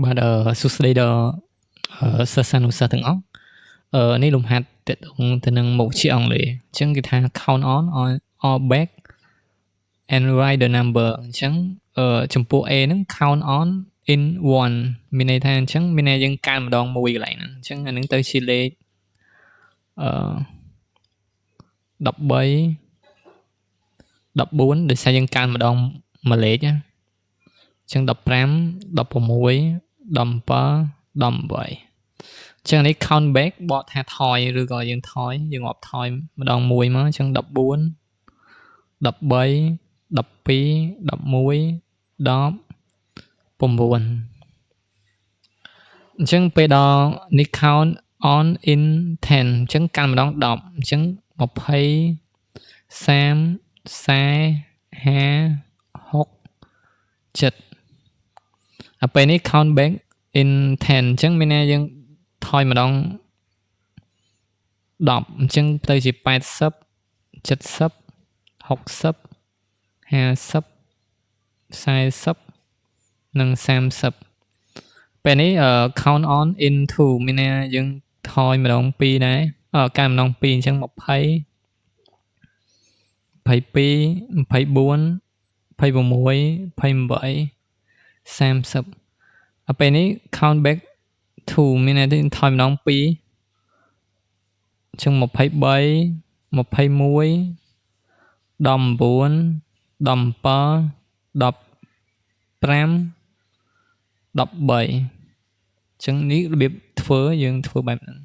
បាទសួស្តីដល់សិស្សានុសិស្សទាំងអស់នេះលំហាត់ទាក់ទងទៅនឹងមុខវិជ្ជាអង់គ្លេសអញ្ចឹងគេថា count on or back and write the number អញ្ចឹងចំពោះ A ហ្នឹង count on in one មានន័យថាអញ្ចឹងមានន័យយើងកើតម្ដងមួយកន្លែងហ្នឹងអញ្ចឹងអានឹងទៅជាលេខ13 14ដោយសារយើងកើតម្ដងមួយលេខណាអញ្ចឹង15 16 17 18អញ្ចឹងនេះ count back បកថាថយឬក៏យើងថយយើងងាប់ថយម្ដងមួយមកអញ្ចឹង14 13 12 11 10 9អញ្ចឹងពេលដល់នេះ count on in 10អញ្ចឹងកាន់ម្ដង10អញ្ចឹង20 30 40 50 60 70ពេលនេះ count back in 10អញ្ចឹងមានន័យយើងថយម្ដង10អញ្ចឹងទៅជា80 70 60 50 40 និង 30ពេលនេះ count on in 2មានន័យយើងថយម្ដង2ដែរកើម្ដង2អញ្ចឹង20 22 24 26 28 30ពេលនេះ count back 2មានន័យថាថយម្ដង2អញ្ចឹង23 21 19 15 13អញ្ចឹងនេះរបៀបធ្វើយើងធ្វើបែបហ្នឹង